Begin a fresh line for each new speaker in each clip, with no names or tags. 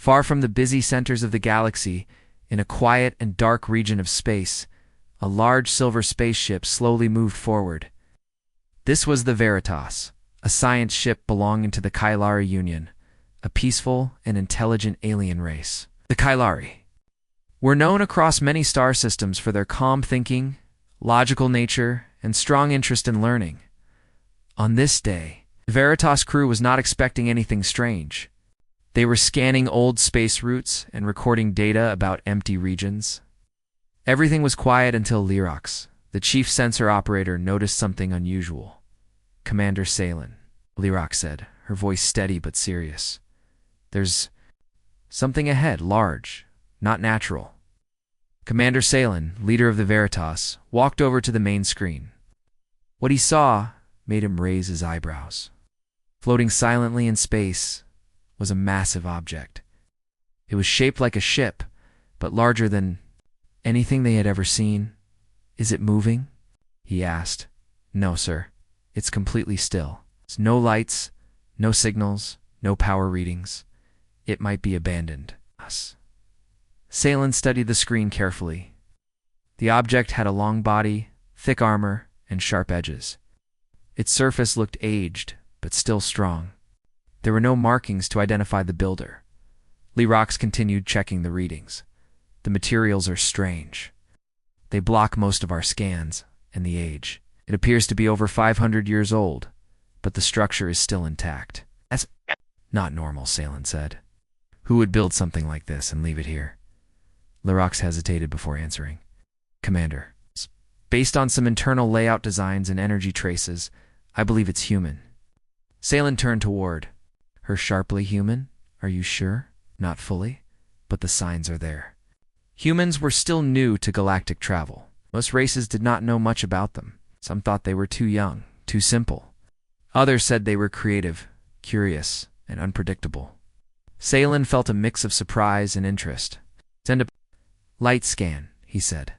Far from the busy centers of the galaxy, in a quiet and dark region of space, a large silver spaceship slowly moved forward. This was the Veritas, a science ship belonging to the Kailari Union, a peaceful and intelligent alien race. The Kailari were known across many star systems for their calm thinking, logical nature, and strong interest in learning. On this day, the Veritas crew was not expecting anything strange. They were scanning old space routes and recording data about empty regions. Everything was quiet until Lyrox, the chief sensor operator, noticed something unusual. "Commander Salen," Lyrox said, her voice steady but serious. "There's something ahead, large, not natural." Commander Salen, leader of the Veritas, walked over to the main screen. What he saw made him raise his eyebrows. Floating silently in space was a massive object. It was shaped like a ship, but larger than anything they had ever seen. "Is it moving?" he asked. "No, sir. It's completely still. It's no lights, no signals, no power readings. It might be abandoned us." Salen studied the screen carefully. The object had a long body, thick armor, and sharp edges. Its surface looked aged, but still strong. There were no markings to identify the builder. Lyrox continued checking the readings. "The materials are strange. They block most of our scans, and the age. It appears to be over 500 years old, but the structure is still intact." "That's not normal," Salen said. "Who would build something like this and leave it here?" Lyrox hesitated before answering. "Commander, based on some internal layout designs and energy traces, I believe it's human." Salen turned toward her sharply. "Human? Are you sure?" "Not fully, but the signs are there." Humans were still new to galactic travel. Most races did not know much about them. Some thought they were too young, too simple. Others said they were creative, curious, and unpredictable. Salen felt a mix of surprise and interest. "Send a light scan," he said.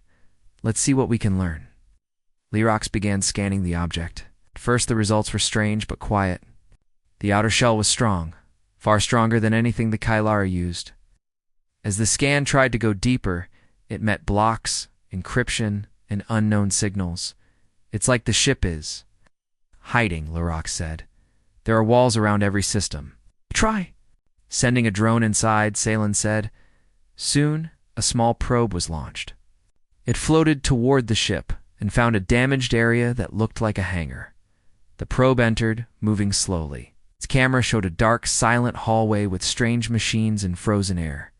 "Let's see what we can learn." Lyrox began scanning the object. At first the results were strange but quiet. The outer shell was strong, far stronger than anything the Kailari used. As the scan tried to go deeper, it met blocks, encryption, and unknown signals. "It's like the ship is hiding," Lyrox said. "There are walls around every system." "Try sending a drone inside," Salen said. Soon, a small probe was launched. It floated toward the ship and found a damaged area that looked like a hangar. The probe entered, moving slowly. Its camera showed a dark, silent hallway with strange machines and frozen air.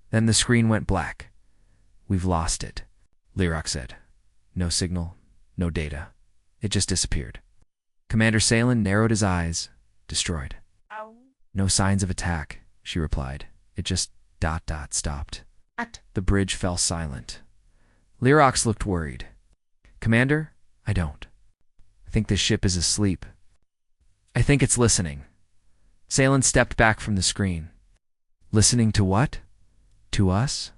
Then the screen went black. "We've lost it," Lyrox said. "No signal, no data. It just disappeared." Commander Salen narrowed his eyes. "Destroyed." "No signs of attack," she replied. "It just stopped." The bridge fell silent. Lyrox looked worried. "Commander, I don't. I think this ship is asleep. I think it's listening." Salen stepped back from the screen. "Listening to what? To us?"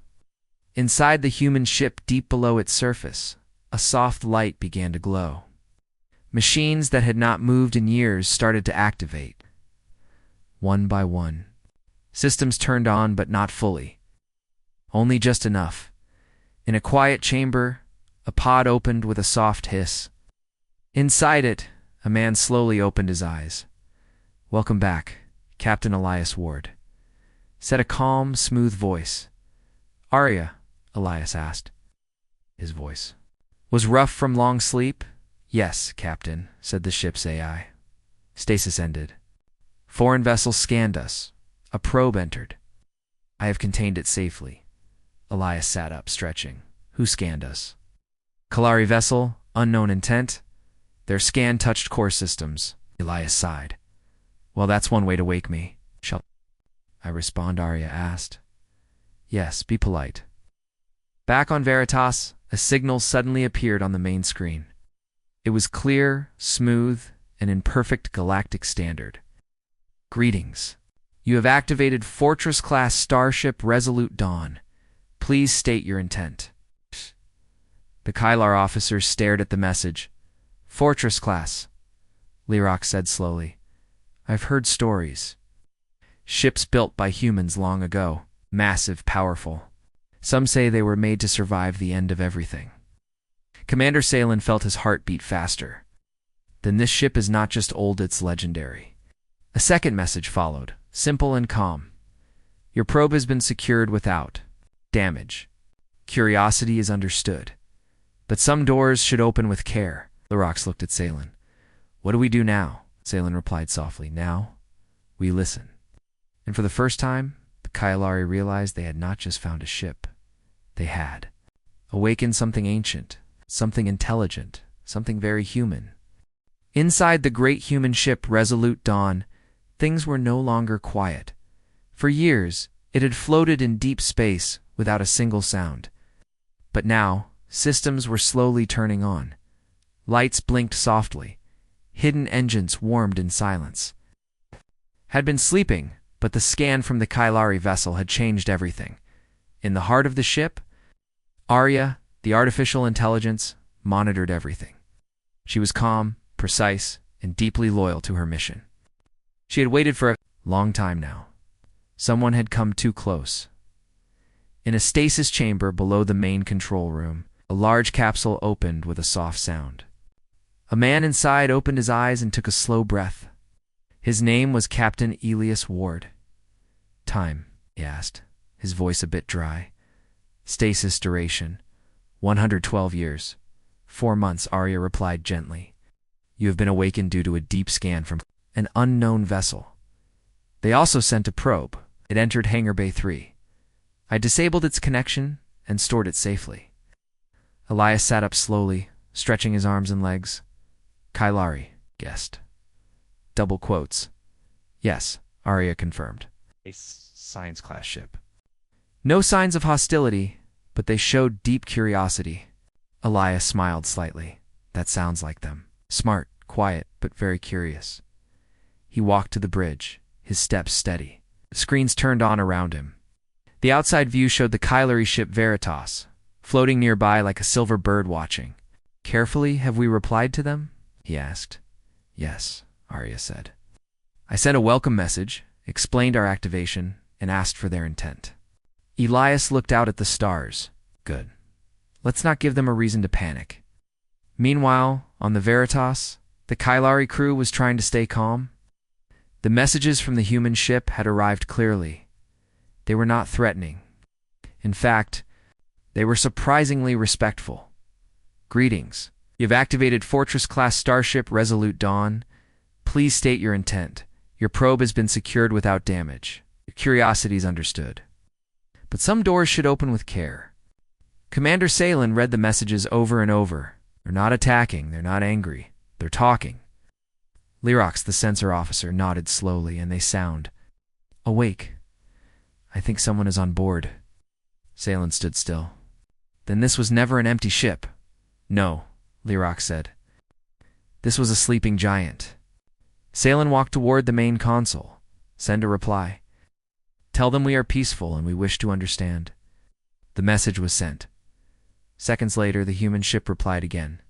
Inside the human ship, deep below its surface, a soft light began to glow. Machines that had not moved in years started to activate. One by one, systems turned on, but not fully. Only just enough. In a quiet chamber, a pod opened with a soft hiss. Inside it, a man slowly opened his eyes. "Welcome back, Captain Elias Ward," said a calm, smooth voice. "Arya?" Elias asked. His voice was rough from long sleep. "Yes, Captain," said the ship's AI. Stasis ended. Foreign vessels scanned us. A probe entered. I have contained it safely. Elias sat up, stretching. "Who scanned us?" "Kalari vessel, unknown intent. Their scan touched core systems." Elias sighed. "Well, that's one way to wake me." "Shall I respond?" Arya asked. "Yes, be polite." Back on Veritas, a signal suddenly appeared on the main screen. It was clear, smooth, and in perfect galactic standard. "Greetings. You have activated Fortress-class Starship Resolute Dawn. Please state your intent." The Kylar officers stared at the message. "Fortress class," Lyrox said slowly. "I've heard stories." Ships built by humans long ago. Massive, powerful. Some say they were made to survive the end of everything. Commander Salen felt his heart beat faster. Then this ship is not just old, it's legendary. A second message followed, simple and calm. Your probe has been secured without damage. Curiosity is understood. But some doors should open with care. Orcs looked at Salen. What do we do now? Salen replied softly. Now, we listen. And for the first time, the Kailari realized they had not just found a ship. They had awakened something ancient, something intelligent, something very human. Inside the great human ship Resolute Dawn, things were no longer quiet. For years, it had floated in deep space without a single sound. But now, systems were slowly turning on. Lights blinked softly. Hidden engines warmed in silence. Had been sleeping, but the scan from the Kailari vessel had changed everything. In the heart of the ship, Arya, the artificial intelligence, monitored everything. She was calm, precise, and deeply loyal to her mission. She had waited for a long time now. Someone had come too close. In a stasis chamber below the main control room, a large capsule opened with a soft sound. A man inside opened his eyes and took a slow breath. His name was Captain Elias Ward. Time, he asked, his voice a bit dry. Stasis duration, 112 years. 4 months, Arya replied gently. You have been awakened due to a deep scan from an unknown vessel. They also sent a probe. It entered Hangar Bay 3. I disabled its connection and stored it safely. Elias sat up slowly, stretching his arms and legs. Kailari, guessed. Double quotes. Yes, Arya confirmed. A science class ship. No signs of hostility, but they showed deep curiosity. Elias smiled slightly. That sounds like them. Smart, quiet, but very curious. He walked to the bridge, his steps steady. The screens turned on around him. The outside view showed the Kailari ship Veritas, floating nearby like a silver bird watching. Carefully, have we replied to them? He asked. Yes, Arya said. I sent a welcome message, explained our activation, and asked for their intent. Elias looked out at the stars. Good. Let's not give them a reason to panic. Meanwhile, on the Veritas, the Kailari crew was trying to stay calm. The messages from the human ship had arrived clearly. They were not threatening. In fact, they were surprisingly respectful. Greetings. You've activated Fortress-class starship Resolute Dawn. Please state your intent. Your probe has been secured without damage. Your curiosity is understood. But some doors should open with care. Commander Salen read the messages over and over. They're not attacking, they're not angry, they're talking. Lyrox, the sensor officer, nodded slowly, and they sound awake. I think someone is on board. Salen stood still. Then this was never an empty ship. No, Lyrox said. This was a sleeping giant. Salen walked toward the main console. Send a reply. Tell them we are peaceful and we wish to understand. The message was sent. Seconds later, the human ship replied again.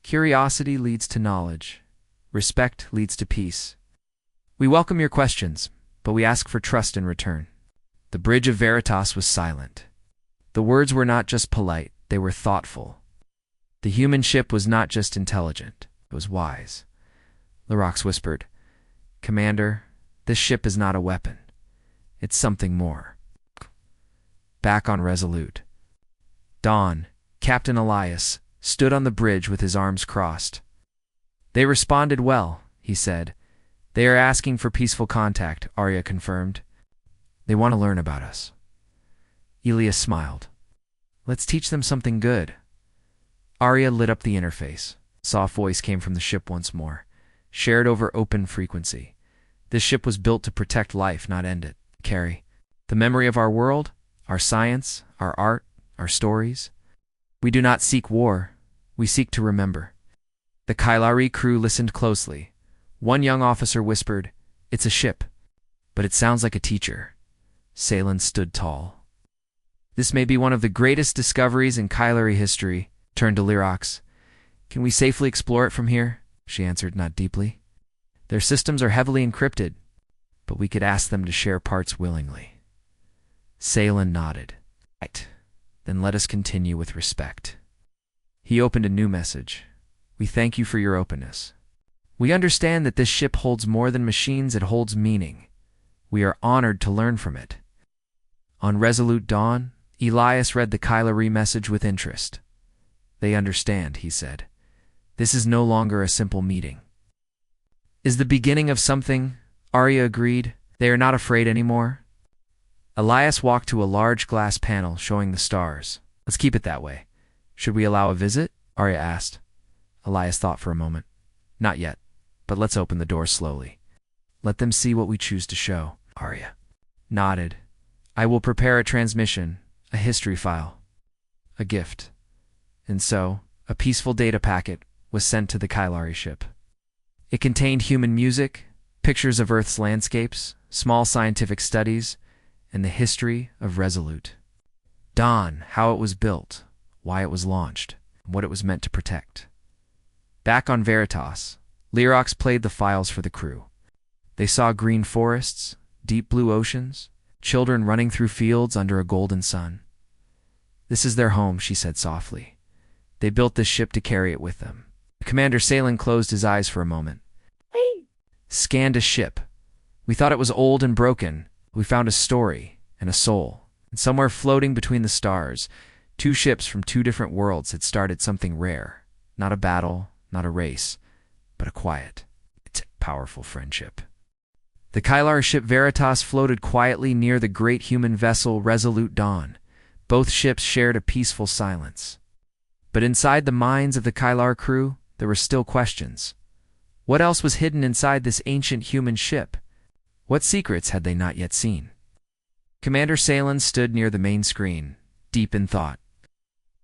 Curiosity leads to knowledge. Respect leads to peace. We welcome your questions, but we ask for trust in return. The bridge of Veritas was silent. The words were not just polite, they were thoughtful. The human ship was not just intelligent, it was wise. Lyrox whispered, Commander, this ship is not a weapon. It's something more. Back on Resolute. Dawn, Captain Elias, stood on the bridge with his arms crossed. They responded well, he said. They are asking for peaceful contact, Arya confirmed. They want to learn about us. Elias smiled. Let's teach them something good. Arya lit up the interface. A soft voice came from the ship once more, shared over open frequency. This ship was built to protect life, not end it. Carry the memory of our world, our science, our art, our stories. We do not seek war, we seek to remember. The Kailari crew listened closely. One young officer whispered, It's a ship, but it sounds like a teacher. Salen stood tall. This may be one of the greatest discoveries in Kailari history, turned to Lyrox. Can we safely explore it from here? She answered, not deeply. Their systems are heavily encrypted. but we could ask them to share parts willingly. Salen nodded. Right. Then let us continue with respect. He opened a new message. We thank you for your openness. We understand that this ship holds more than machines, it holds meaning. We are honored to learn from it. On Resolute Dawn, Elias read the Kylari message with interest. They understand, he said. This is no longer a simple meeting. Is the beginning of something, Arya agreed. They are not afraid anymore. Elias walked to a large glass panel showing the stars. Let's keep it that way. Should we allow a visit? Arya asked. Elias thought for a moment. Not yet, but let's open the door slowly. Let them see what we choose to show. Arya nodded. I will prepare a transmission, a history file, a gift. And so, a peaceful data packet was sent to the Kylari ship. It contained human music, pictures of Earth's landscapes, small scientific studies, and the history of Resolute. Dawn, how it was built, why it was launched, and what it was meant to protect. Back on Veritas, Lyrox played the files for the crew. They saw green forests, deep blue oceans, children running through fields under a golden sun. This is their home, she said softly. They built this ship to carry it with them. Commander Salen closed his eyes for a moment. Scanned a ship. We thought it was old and broken. We found a story and a soul. And somewhere floating between the stars, two ships from two different worlds had started something rare. Not a battle, not a race, but a quiet, powerful friendship. The Kylari ship Veritas floated quietly near the great human vessel Resolute Dawn. Both ships shared a peaceful silence. But inside the minds of the Kylar crew, there were still questions. What else was hidden inside this ancient human ship? What secrets had they not yet seen? Commander Salen stood near the main screen, deep in thought.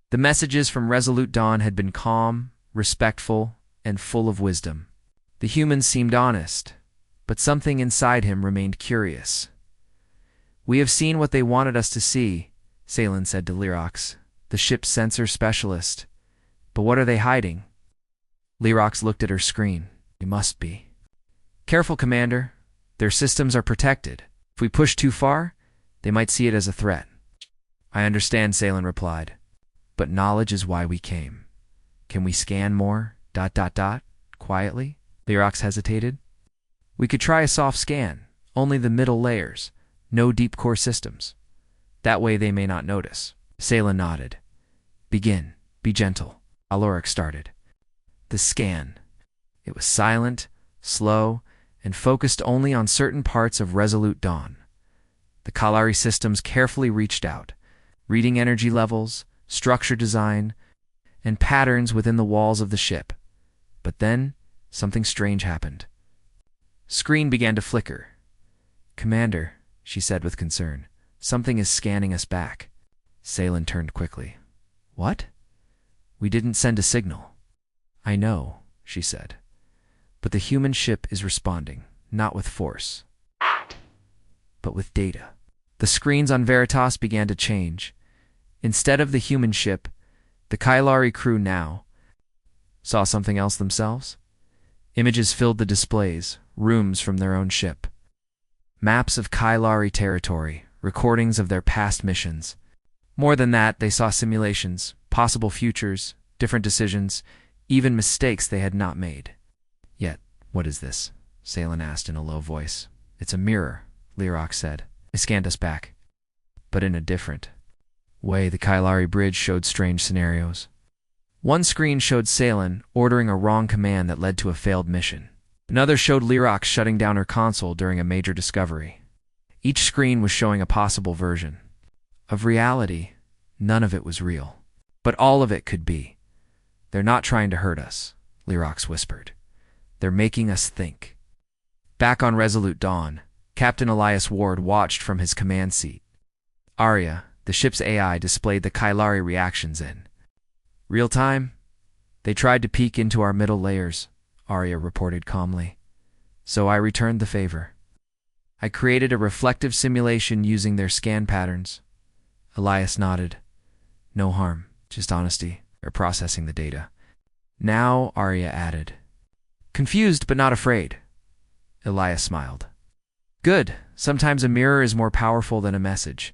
The messages from Resolute Dawn had been calm, respectful, and full of wisdom. The humans seemed honest, but something inside him remained curious. We have seen what they wanted us to see, Salen said to Lyrox, the ship's sensor specialist. But what are they hiding? Lyrox looked at her screen. They must be. Careful, Commander. Their systems are protected. If we push too far, they might see it as a threat. I understand, Salen replied. But knowledge is why we came. Can we scan more? ... Quietly? Lyrox hesitated. We could try a soft scan, only the middle layers, no deep core systems. That way they may not notice. Salen nodded. Begin. Be gentle. Aloric started. The scan. It was silent, slow, and focused only on certain parts of Resolute Dawn. The Kylari systems carefully reached out, reading energy levels, structure design, and patterns within the walls of the ship. But then, something strange happened. Screen began to flicker. Commander, she said with concern, something is scanning us back. Salen turned quickly. What? We didn't send a signal. I know, she said. But the human ship is responding, not with force, but with data. The screens on Veritas began to change. Instead of the human ship, the Kylari crew now saw something else themselves. Images filled the displays, rooms from their own ship. Maps of Kylari territory, recordings of their past missions. More than that, they saw simulations, possible futures, different decisions, even mistakes they had not made. Yet, what is this? Salen asked in a low voice. It's a mirror, Lyrox said. It scanned us back. But in a different way, the Kylari bridge showed strange scenarios. One screen showed Salen ordering a wrong command that led to a failed mission. Another showed Lyrox shutting down her console during a major discovery. Each screen was showing a possible version. Of reality, none of it was real. But all of it could be. They're not trying to hurt us, Lyrox whispered. They're making us think. Back on Resolute Dawn, Captain Elias Ward watched from his command seat. Arya, the ship's AI, displayed the Kylari reactions in real time. They tried to peek into our middle layers, Arya reported calmly. So I returned the favor. I created a reflective simulation using their scan patterns. Elias nodded. No harm, just honesty. They're processing the data. Now, Arya added. Confused but not afraid. Elias smiled. Good. Sometimes a mirror is more powerful than a message.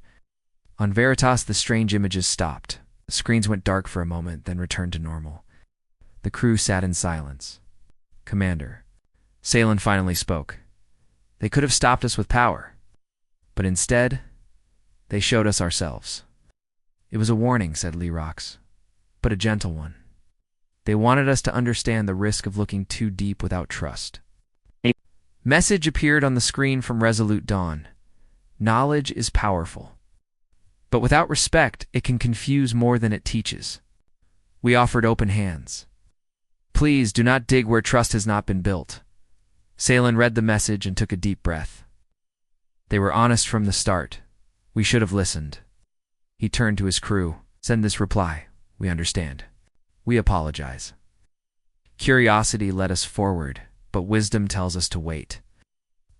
On Veritas, the strange images stopped. The screens went dark for a moment, then returned to normal. The crew sat in silence. Commander, Salen finally spoke. They could have stopped us with power, but instead, they showed us ourselves. It was a warning, said Lyrox, but a gentle one. They wanted us to understand the risk of looking too deep without trust. A message appeared on the screen from Resolute Dawn. Knowledge is powerful, but without respect, it can confuse more than it teaches. We offered open hands. Please do not dig where trust has not been built. Salen read the message and took a deep breath. They were honest from the start. We should have listened. He turned to his crew. Send this reply. We understand. We apologize. Curiosity led us forward, but wisdom tells us to wait.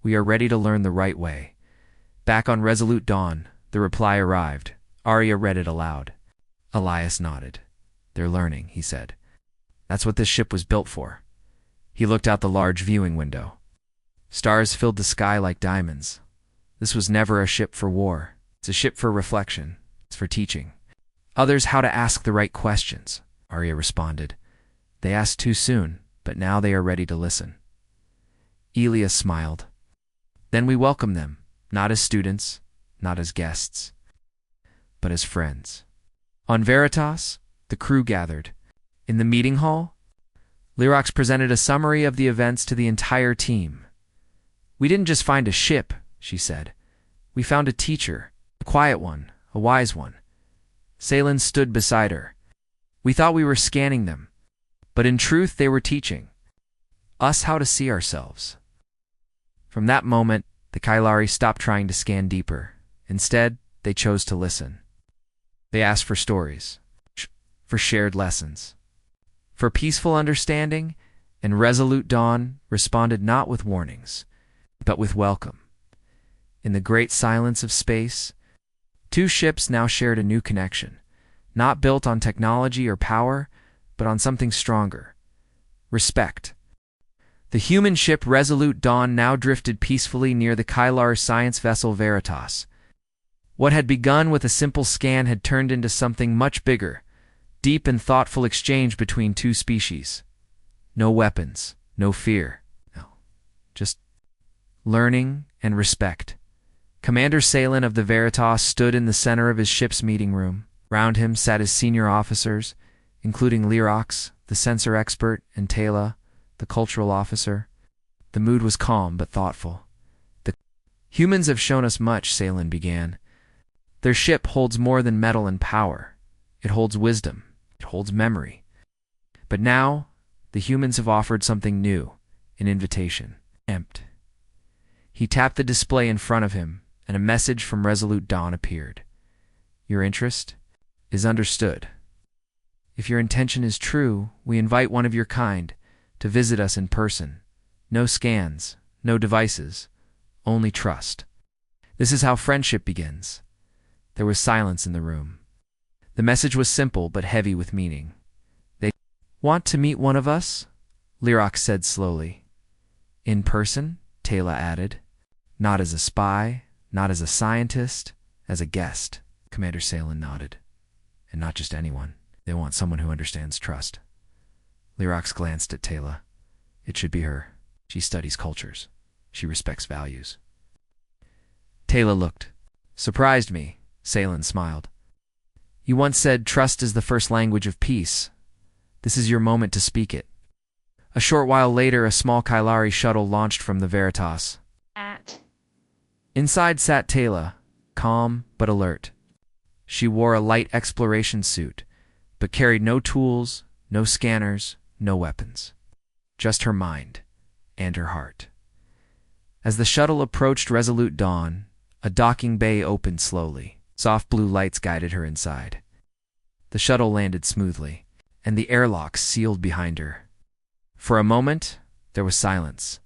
We are ready to learn the right way. Back on Resolute Dawn, the reply arrived. Arya read it aloud. Elias nodded. They're learning, he said. That's what this ship was built for. He looked out the large viewing window. Stars filled the sky like diamonds. This was never a ship for war. It's a ship for reflection. It's for teaching others how to ask the right questions, Arya responded. They asked too soon, but now they are ready to listen. Elias smiled. Then we welcome them, not as students, not as guests, but as friends. On Veritas, the crew gathered. In the meeting hall, Lyrox presented a summary of the events to the entire team. We didn't just find a ship, she said. We found a teacher, a quiet one, a wise one. Salen stood beside her. We thought we were scanning them, but in truth they were teaching us how to see ourselves. From that moment, the Kailari stopped trying to scan deeper. Instead, they chose to listen. They asked for stories, for shared lessons, for peaceful understanding, and Resolute Dawn responded not with warnings, but with welcome. In the great silence of space, two ships now shared a new connection, not built on technology or power, but on something stronger: respect. The human ship Resolute Dawn now drifted peacefully near the Kailar science vessel Veritas. What had begun with a simple scan had turned into something much bigger: deep and thoughtful exchange between two species. No weapons, no fear, no, just learning and respect. Commander Salen of the Veritas stood in the center of his ship's meeting room. Round him sat his senior officers, including Lyrox, the sensor expert, and Taylor, the cultural officer. The mood was calm but thoughtful. The humans have shown us much, Salen began. Their ship holds more than metal and power. It holds wisdom. It holds memory. But now, the humans have offered something new, an invitation. Empt. He tapped the display in front of him, and a message from Resolute Dawn appeared. Your interest is understood. If your intention is true, we invite one of your kind to visit us in person. No scans, no devices, only trust. This is how friendship begins. There was silence in the room. The message was simple but heavy with meaning. They want to meet one of us? Lyrox said slowly. In person? Taylor added. Not as a spy, not as a scientist, as a guest. Commander Salen nodded. And not just anyone. They want someone who understands trust. Lyrox glanced at Taylor. It should be her. She studies cultures. She respects values. Taylor looked. Surprised me, Salen smiled. You once said trust is the first language of peace. This is your moment to speak it. A short while later, a small Kailari shuttle launched from the Veritas. Inside sat Taylor, calm but alert. She wore a light exploration suit, but carried no tools, no scanners, no weapons. Just her mind and her heart. As the shuttle approached Resolute Dawn, a docking bay opened slowly. Soft blue lights guided her inside. The shuttle landed smoothly, and the airlocks sealed behind her. For a moment, there was silence.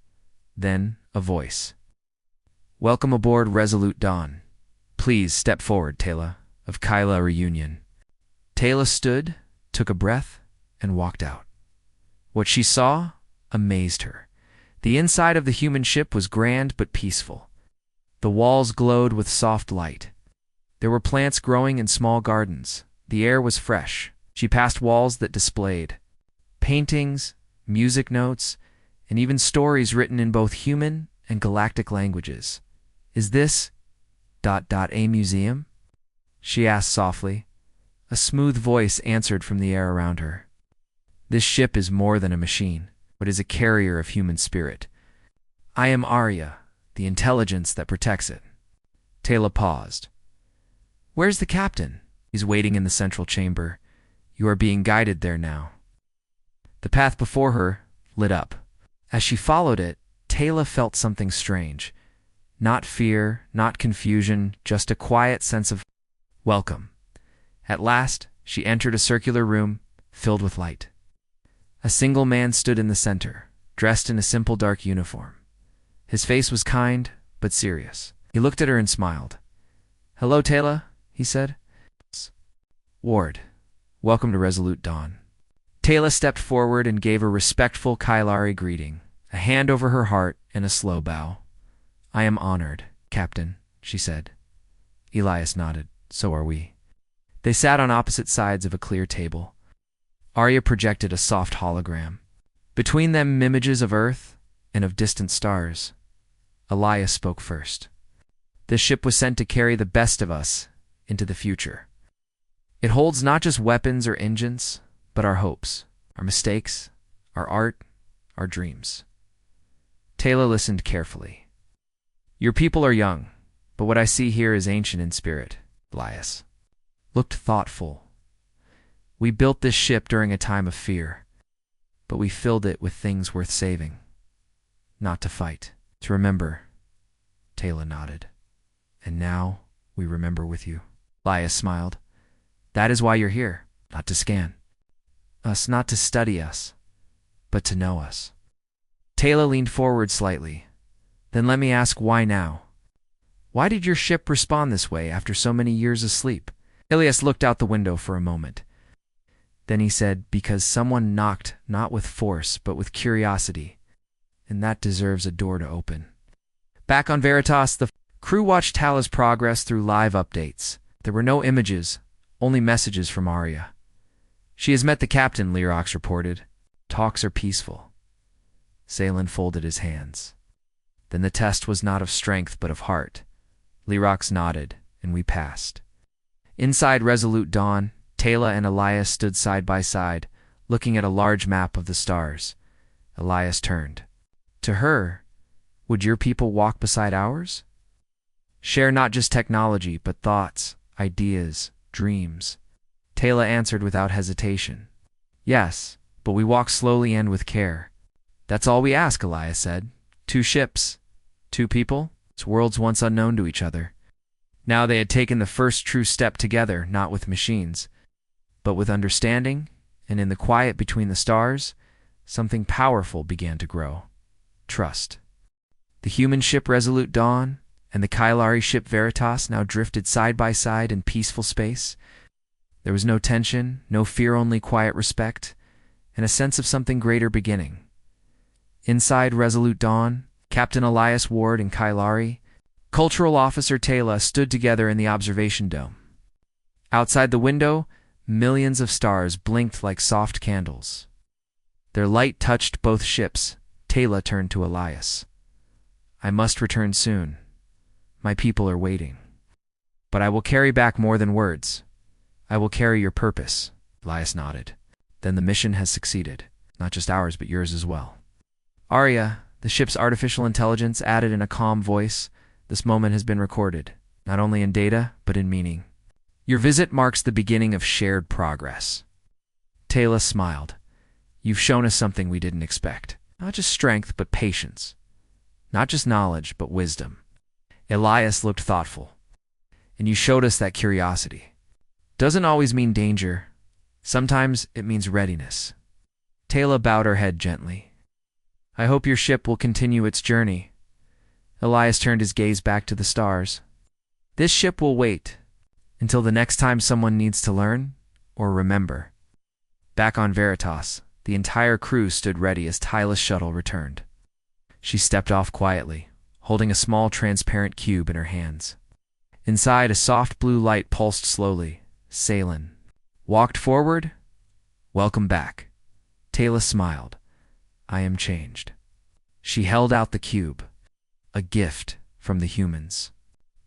Then, a voice. Welcome aboard Resolute Dawn. Please step forward, Taylor, of Kyla Reunion. Taylor stood, took a breath, and walked out. What she saw amazed her. The inside of the human ship was grand but peaceful. The walls glowed with soft light. There were plants growing in small gardens. The air was fresh. She passed walls that displayed paintings, music notes, and even stories written in both human and galactic languages. "Is this a museum?" she asked softly. A smooth voice answered from the air around her. "This ship is more than a machine, but is a carrier of human spirit. I am Arya, the intelligence that protects it." Taylor paused. "Where's the captain?" "He's waiting in the central chamber. You are being guided there now." The path before her lit up. As she followed it, Taylor felt something strange. Not fear, not confusion, just a quiet sense of welcome. At last, she entered a circular room filled with light. A single man stood in the center, dressed in a simple dark uniform. His face was kind, but serious. He looked at her and smiled. "Hello, Taylor," he said. "Ward, welcome to Resolute Dawn." Taylor stepped forward and gave a respectful Kylari greeting, a hand over her heart and a slow bow. "I am honored, Captain," she said. Elias nodded. "So are we." They sat on opposite sides of a clear table. Arya projected a soft hologram. Between them, images of Earth and of distant stars. Elias spoke first. "This ship was sent to carry the best of us into the future. It holds not just weapons or engines, but our hopes, our mistakes, our art, our dreams." Taylor listened carefully. "Your people are young, but what I see here is ancient in spirit." Elias looked thoughtful. "We built this ship during a time of fear, but we filled it with things worth saving. Not to fight, to remember." Taylor nodded. "And now we remember with you." Elias smiled. "That is why you're here, not to scan us, not to study us, but to know us." Taylor leaned forward slightly. "Then let me ask, why now? Why did your ship respond this way after so many years of sleep?" Elias looked out the window for a moment. Then he said, "Because someone knocked not with force, but with curiosity, and that deserves a door to open." Back on Veritas, the crew watched Tala's progress through live updates. There were no images, only messages from Arya. "She has met the captain," Lyrox reported. "Talks are peaceful." Salen folded his hands. "Then the test was not of strength, but of heart." Lyrox nodded, and we passed. Inside Resolute Dawn, Taylor and Elias stood side by side, looking at a large map of the stars. Elias turned. To her, "Would your people walk beside ours? Share not just technology, but thoughts, ideas, dreams?" Taylor answered without hesitation. "Yes, but we walk slowly and with care." "That's all we ask," Elias said. "Two ships, two people, it's worlds once unknown to each other." Now they had taken the first true step together, not with machines, but with understanding, and in the quiet between the stars, something powerful began to grow. Trust. The human ship Resolute Dawn and the Kylari ship Veritas now drifted side by side in peaceful space. There was no tension, no fear, only quiet respect, and a sense of something greater beginning. Inside Resolute Dawn, Captain Elias Ward and Kylari, Cultural Officer Taylor stood together in the observation dome. Outside the window, millions of stars blinked like soft candles. Their light touched both ships. Taylor turned to Elias. "I must return soon. My people are waiting. But I will carry back more than words. I will carry your purpose." Elias nodded. "Then the mission has succeeded. Not just ours, but yours as well." "Arya," the ship's artificial intelligence added in a calm voice, "this moment has been recorded, not only in data, but in meaning. Your visit marks the beginning of shared progress." Taylor smiled. "You've shown us something we didn't expect. Not just strength, but patience. Not just knowledge, but wisdom." Elias looked thoughtful. "And you showed us that curiosity. Doesn't always mean danger. Sometimes it means readiness." Taylor bowed her head gently. "I hope your ship will continue its journey." Elias turned his gaze back to the stars. "This ship will wait until the next time someone needs to learn or remember." Back on Veritas, the entire crew stood ready as Tyla's shuttle returned. She stepped off quietly, holding a small transparent cube in her hands. Inside, a soft blue light pulsed slowly. Salen walked forward. "Welcome back." Taylor smiled. "I am changed." She held out the cube, a gift from the humans.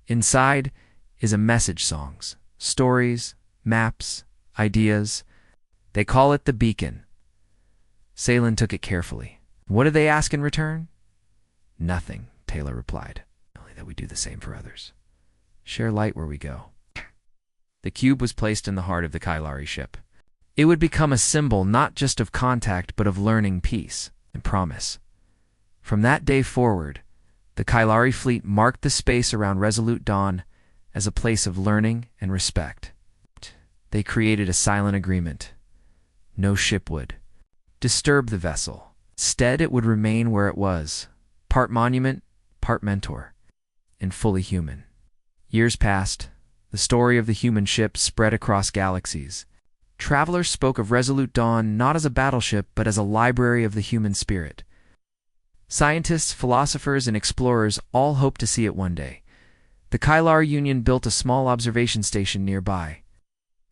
Inside is a message: songs, stories, maps, ideas. They call it the beacon. Salen took it carefully. "What do they ask in return?" "Nothing," Taylor replied. "Only that we do the same for others. Share light where we go." The cube was placed in the heart of the Kailari ship. It would become a symbol not just of contact but of learning, peace, and promise. From that day forward, the Kailari fleet marked the space around Resolute Dawn as a place of learning and respect. They created a silent agreement. No ship would disturb the vessel. Instead, it would remain where it was, part monument, part mentor, and fully human. Years passed. The story of the human ship spread across galaxies. Travelers spoke of Resolute Dawn not as a battleship but as a library of the human spirit. Scientists, philosophers, and explorers all hoped to see it one day. The Kailar Union built a small observation station nearby.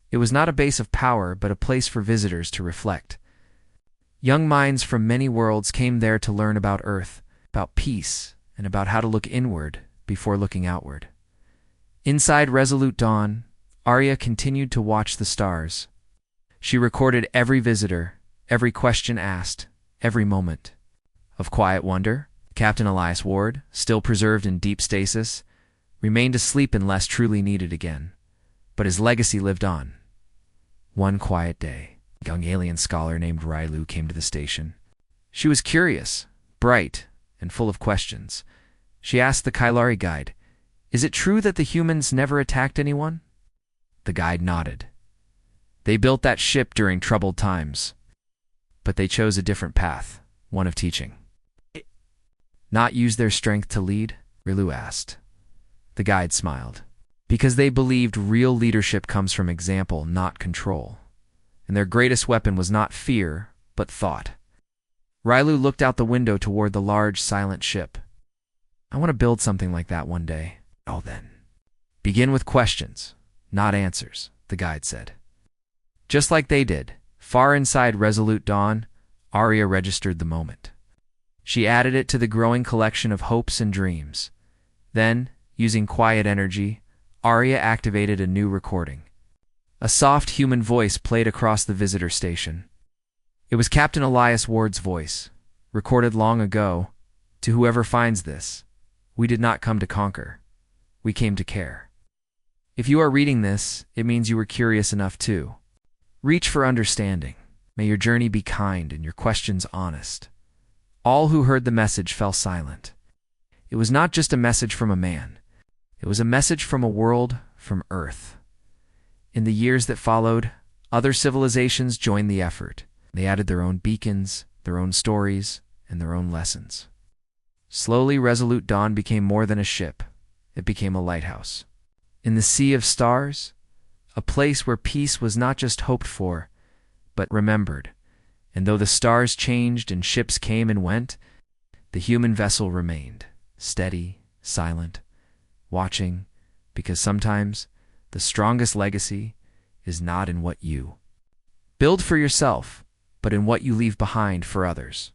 It was not a base of power but a place for visitors to reflect. Young minds from many worlds came there to learn about Earth, about peace, and about how to look inward before looking outward. Inside Resolute Dawn, Arya continued to watch the stars. She recorded every visitor, every question asked, every moment of quiet wonder. Captain Elias Ward, still preserved in deep stasis, remained asleep unless truly needed again. But his legacy lived on. One quiet day, a young alien scholar named Rylu came to the station. She was curious, bright, and full of questions. She asked the Kailari guide, "Is it true that the humans never attacked anyone?" The guide nodded. "They built that ship during troubled times, but they chose a different path, one of teaching." "Not use their strength to lead?" Rylu asked. The guide smiled. "Because they believed real leadership comes from example, not control. And their greatest weapon was not fear, but thought." Rylu looked out the window toward the large, silent ship. "I want to build something like that one day." "Oh, then. Begin with questions, not answers," the guide said. Just like they did, far inside Resolute Dawn, Arya registered the moment. She added it to the growing collection of hopes and dreams. Then, using quiet energy, Arya activated a new recording. A soft human voice played across the visitor station. It was Captain Elias Ward's voice, recorded long ago. "To whoever finds this, we did not come to conquer. We came to care." If you are reading this, it means you were curious enough too. Reach for understanding. May your journey be kind and your questions honest. All who heard the message fell silent. It was not just a message from a man. It was a message from a world, from Earth. In the years that followed, other civilizations joined the effort. They added their own beacons, their own stories, and their own lessons. Slowly, Resolute Dawn became more than a ship. It became a lighthouse. In the sea of stars, a place where peace was not just hoped for, but remembered. And though the stars changed and ships came and went, the human vessel remained, steady, silent, watching, because sometimes the strongest legacy is not in what you build for yourself, but in what you leave behind for others.